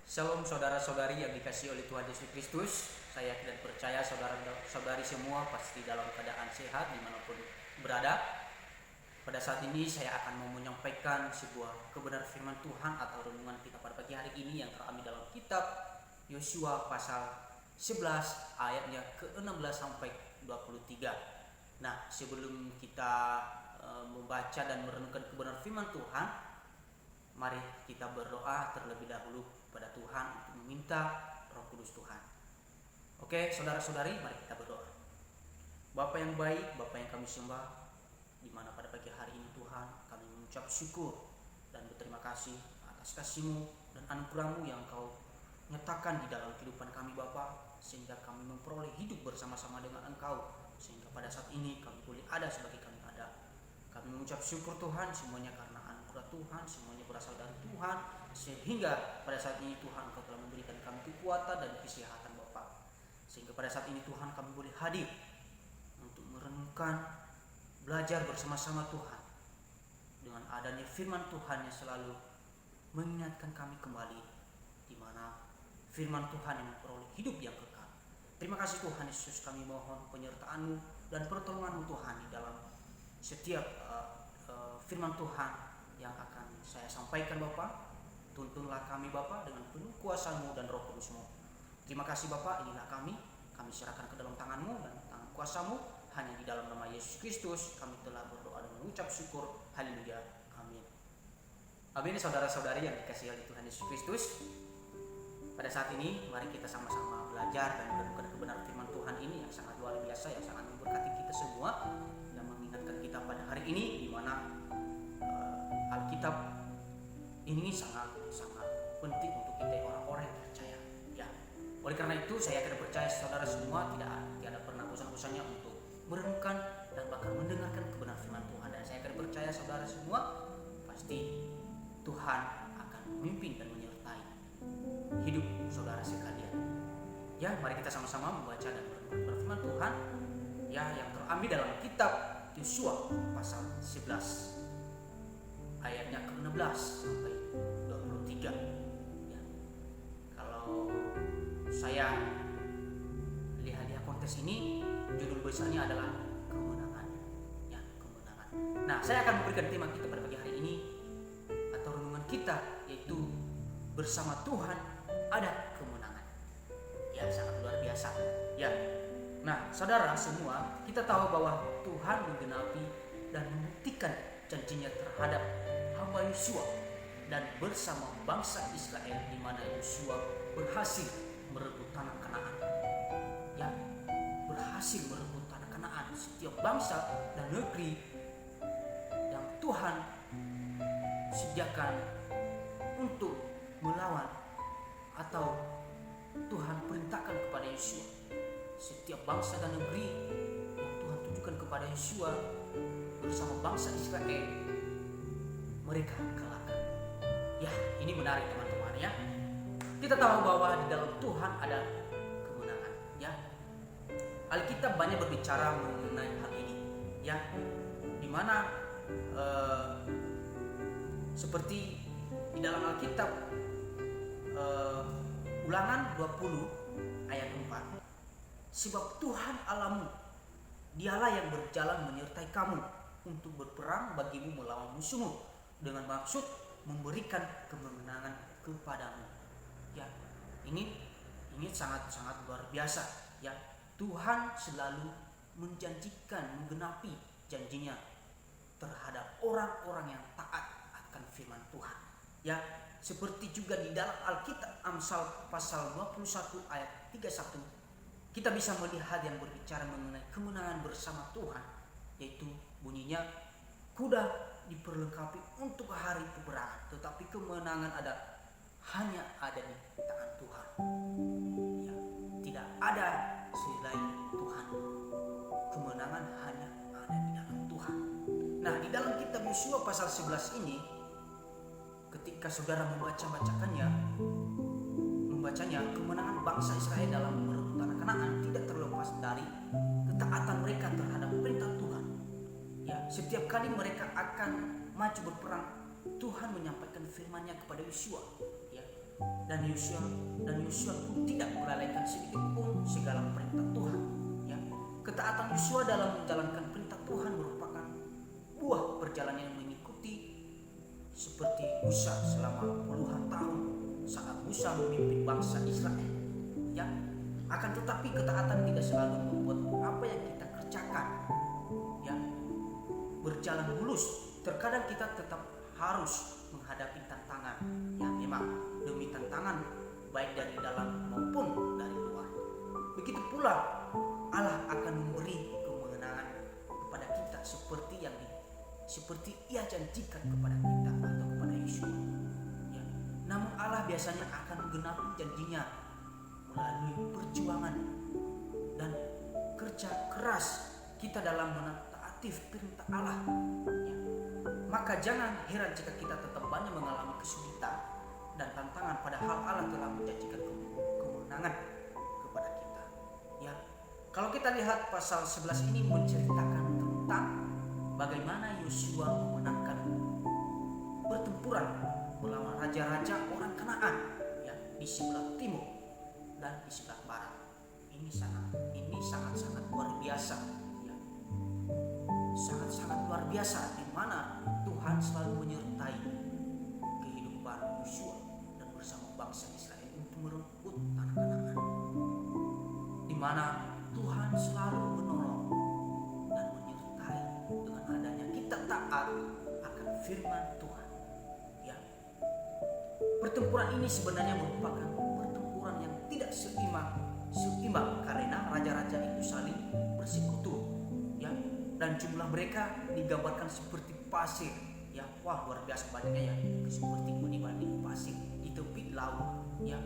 Shalom saudara-saudari yang dikasihi oleh Tuhan Yesus Kristus. Saya dan percaya saudara-saudari semua pasti dalam keadaan sehat dimanapun berada. Pada saat ini saya akan mau menyampaikan sebuah kebenaran firman Tuhan atau renungan kita pada pagi hari ini yang terambil dalam kitab Yosua pasal 11 ayatnya ke-16 sampai 23. Nah, sebelum kita membaca dan merenungkan kebenaran firman Tuhan, mari kita berdoa terlebih dahulu pada Tuhan untuk meminta Roh Kudus Tuhan. Oke, saudara-saudari, mari kita berdoa. Bapa yang baik, Bapa yang kami sembah, di mana pada pagi hari ini Tuhan kami mengucap syukur dan berterima kasih atas kasih-Mu dan anugerah-Mu yang Kau nyatakan di dalam kehidupan kami Bapa, sehingga kami memperoleh hidup bersama-sama dengan Engkau, sehingga pada saat ini kami boleh ada sebagai kami ada. Kami mengucap syukur Tuhan semuanya karena anugerah Tuhan, semuanya berasal dari Tuhan, sehingga pada saat ini Tuhan Kau telah memberikan kami kekuatan dan kesehatan Bapa, sehingga pada saat ini Tuhan kami boleh hadir untuk merenungkan, belajar bersama-sama Tuhan dengan adanya firman Tuhan yang selalu mengingatkan kami kembali di mana firman Tuhan yang memperoleh hidup yang kekal. Terima kasih Tuhan Yesus, kami mohon penyertaan-Mu dan pertolongan-Mu Tuhan di dalam setiap firman Tuhan yang akan saya sampaikan Bapa. Tuntunlah kami Bapa dengan penuh kuasa-Mu dan Roh Kudus-Mu. Terima kasih Bapa, inilah kami serahkan ke dalam tangan-Mu dan tangan kuasa-Mu. Hanya di dalam nama Yesus Kristus kami telah berdoa dan mengucap syukur. Haleluya, amin. Amin. Saudara-saudari yang dikasihi oleh Tuhan Yesus Kristus, pada saat ini mari kita sama-sama belajar dan merenungkan kebenaran firman Tuhan ini yang sangat luar biasa, yang sangat memberkati kita semua, yang mengingatkan kita pada hari ini di mana Alkitab ini sangat penting untuk kita orang-orang yang percaya. Ya, oleh karena itu saya akan percaya saudara semua tidak pernah bosan-bosannya untuk merenungkan dan bahkan mendengarkan kebenaran firman Tuhan, dan saya akan percaya saudara semua pasti Tuhan akan memimpin dan menyertai hidup saudara sekalian. Ya, mari kita sama-sama membaca dan merenungkan firman Tuhan ya yang terambil dalam kitab Yosua pasal 11 ayatnya ke-16 sampai 23. Ya. Kalau saya lihat konteks ini, judul besarnya adalah kemenangan. Ya, kemenangan. Nah, saya akan memberikan tema kita pada pagi hari ini atau renungan kita, yaitu bersama Tuhan ada kemenangan. Ya, sangat luar biasa. Ya. Nah, saudara semua, kita tahu bahwa Tuhan menggenapi dan membuktikan janjinya terhadap hamba Yosua dan bersama bangsa Israel, di mana Yosua berhasil merebut tanah Kanaan. Ya, berhasil merebut tanah Kanaan. Setiap bangsa dan negeri yang Tuhan sediakan untuk melawan atau Tuhan perintahkan kepada Yosua, setiap bangsa dan negeri yang Tuhan tunjukkan kepada Yosua bersama bangsa Israel, mereka kalahkan. Ya, ini menarik teman-teman ya. Kita tahu bahwa di dalam Tuhan ada kemenangan ya. Alkitab banyak berbicara mengenai hal ini ya, dimana seperti di dalam Alkitab Ulangan 20 ayat 4, sebab Tuhan Allahmu, Dialah yang berjalan menyertai kamu untuk berperang bagimu melawan musuhmu, dengan maksud memberikan kemenangan kepadamu. Ya, ini sangat luar biasa ya. Tuhan selalu menjanjikan, menggenapi janjinya terhadap orang-orang yang taat akan firman Tuhan. Ya, seperti juga di dalam Alkitab Amsal pasal 21 ayat 31, kita bisa melihat yang berbicara mengenai kemenangan bersama Tuhan, yaitu bunyinya, kuda diperlengkapi untuk hari peperangan, tetapi kemenangan hanya ada di tangan Tuhan. Ya, tidak ada selain Tuhan. Kemenangan hanya ada di dalam Tuhan. Nah, di dalam kitab Yosua pasal 11 ini, ketika saudara membacanya, kemenangan bangsa Israel dalam merebut tanah Kanaan tidak terlepas dari ketaatan mereka terhadap perintah Tuhan. Ya, setiap kali mereka akan maju berperang, Tuhan menyampaikan firman-Nya kepada Yosua. Ya, dan Yosua pun tidak melalaikan sedikit pun segala perintah Tuhan. Ya, ketaatan Yosua dalam menjalankan perintah Tuhan merupakan buah perjalanan yang mengikuti seperti Musa selama puluhan tahun saat Musa memimpin bangsa Israel. Ya, akan tetapi ketaatan tidak selalu membuat apa yang kita kerjakan ya berjalan mulus. Terkadang kita tetap harus menghadapi tantangan. Ya, memang demi tantangan baik dari dalam maupun dari luar. Begitu pula Allah akan memberi kemenangan kepada kita seperti Ia janjikan kepada kita atau kepada Yosua. Ya. Namun Allah biasanya akan menggenapi janjinya melalui perjuangan dan kerja keras kita dalam menaati perintah Allah. Ya. Maka jangan heran jika kita tetap banyak mengalami kesulitan dan tantangan, padahal Allah telah menjanjikan kemenangan kepada kita. Ya, kalau kita lihat pasal 11 ini menceritakan tentang bagaimana Yosua memenangkan pertempuran melawan raja-raja orang Kanaan ya di sebelah timur dan di sebelah barat. Ini sangat luar biasa ya. Sangat luar biasa, di mana Tuhan selalu menyertai kehidupan Yosua dan bersama bangsa Israel untuk merebut tanah Kanaan, di mana Tuhan selalu menolong dan menyertai dengan adanya kita taat akan firman Tuhan. Ya, pertempuran ini sebenarnya merupakan pertempuran yang tidak seimbang karena raja-raja itu saling bersekutu ya, dan jumlah mereka digambarkan seperti pasir ya. Wah, luar biasa banyaknya ya, seperti dibanding pasir di tepi laut ya,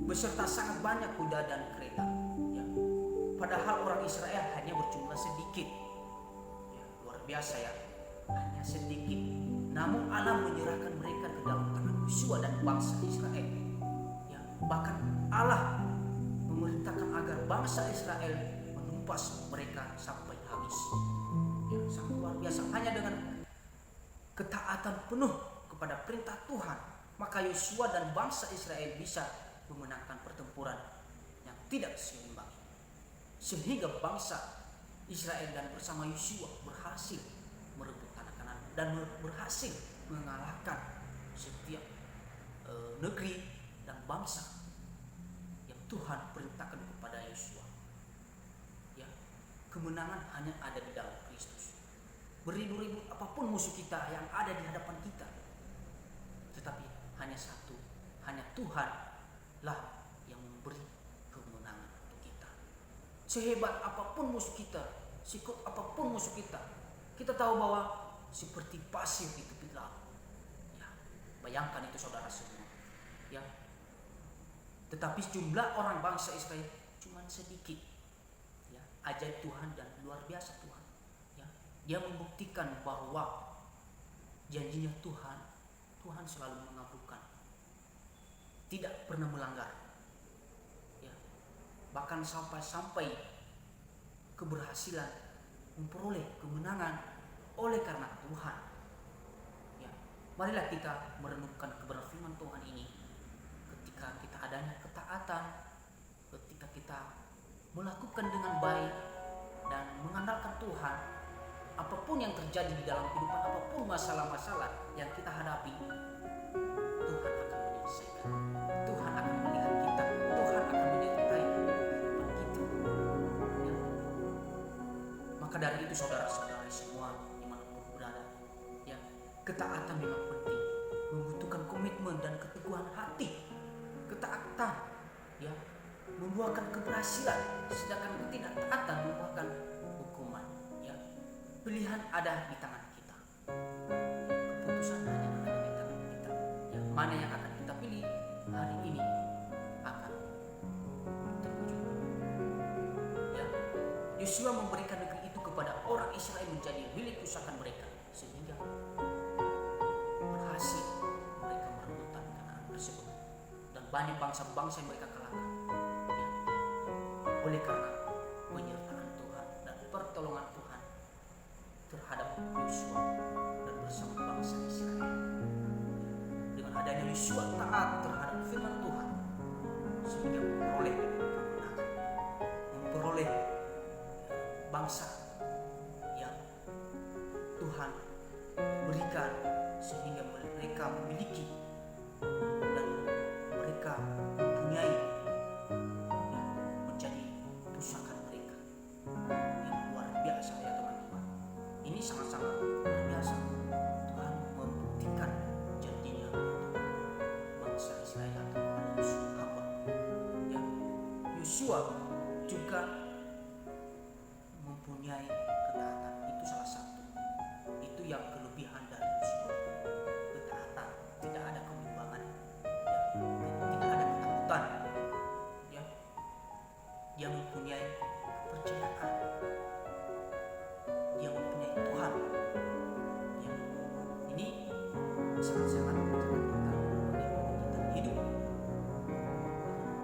beserta sangat banyak kuda dan kereta ya. Padahal orang Israel hanya berjumlah sedikit ya, luar biasa ya, hanya sedikit. Namun Allah menyerahkan mereka ke dalam tangan Yosua dan bangsa Israel ya. Bahkan Allah memerintahkan agar bangsa Israel menumpas mereka sampai habis ya, sangat luar biasa. Hanya dengan ketaatan penuh kepada perintah Tuhan, maka Yosua dan bangsa Israel bisa memenangkan pertempuran yang tidak seimbang, sehingga bangsa Israel dan bersama Yosua berhasil merebut tanah Kanaan dan berhasil mengalahkan setiap negeri dan bangsa yang Tuhan perintahkan kepada Yosua. Ya, kemenangan hanya ada di dalam Kristus. Beribu-ribu apapun musuh kita yang ada di hadapan kita, tetapi hanya satu, hanya Tuhanlah yang memberi kemenangan untuk kita. Sehebat apapun musuh kita, sekuat apapun musuh kita, kita tahu bahwa seperti pasir di tepi laut. Ya, bayangkan itu saudara semua. Ya, tetapi jumlah orang bangsa Israel cuma sedikit. Ya, ajaib Tuhan dan luar biasa Tuhan. Ya, Dia membuktikan bahwa janjinya Tuhan selalu mengabulkan, tidak pernah melanggar. Ya, bahkan sampai keberhasilan memperoleh kemenangan oleh karena Tuhan. Ya, marilah kita merenungkan kebenaran firman Tuhan ini. Ketika kita adanya ketaatan, ketika kita melakukan dengan baik dan mengandalkan Tuhan, apapun yang terjadi di dalam kehidupan, apapun masalah-masalah yang kita hadapi, Tuhan akan menyelesaikan. Tuhan akan melihat kita, Tuhan akan menyertai kehidupan kita. Ya. Maka dari itu saudara-saudari semua dimanapun berada, ya, ketaatan memang penting, membutuhkan komitmen dan keteguhan hati. Ketaatan ya membuahkan keberhasilan, sedangkan ketidaktaatan membuahkan hukuman. Ya, pilihan ada di tangan kita. Keputusan hanya ada di tangan kita. Ya, mana yang akan kita pilih hari ini akan terwujud. Ya, Yosua memberikan negeri itu kepada orang Israel menjadi milik usahakan mereka, sehingga berhasil mereka merebut tanah Kanaan tersebut. Banyak bangsa-bangsa yang mereka kalahkan ya, oleh karena penyertaan Tuhan dan pertolongan Tuhan terhadap Yosua dan bersama bangsa Israel. Dengan adanya Yosua taat terhadap firman Tuhan sehingga memperoleh kemenangan, memperoleh bangsa yang Tuhan berikan sehingga mereka memiliki dan mereka mempunyai menjadi pusaka mereka yang luar biasa ya teman-teman. Ini sangat-sangat luar biasa. Tuhan membuktikan janjinya untuk bangsa Israel kepada Yosua hamba. Ya, Yosua juga mempunyai ketaatan. Itu salah satu. Itu yang kelebihan dari Yosua. Ketaatan, tidak ada kebimbangan, ya, tidak ada ketakutan. Ya, dia mempunyai kepercayaan. Dia mempunyai Tuhan. Ya, ini sangat-sangat mengajarkan kita bagaimana kita hidup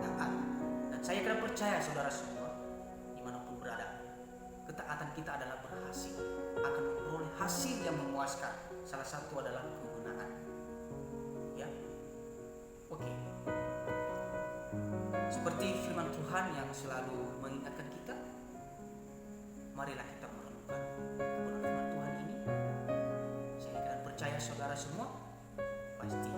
taat. Dan saya kira percaya saudara semua dimanapun berada, ketaatan kita adalah berhasil, akan memperoleh hasil yang memuaskan. Salah satu adalah kemenangan. Ya, oke. Seperti firman Tuhan yang selalu mengingatkan kita, marilah kita merenungkan kebenaran firman Tuhan ini. Saya akan percaya saudara semua pasti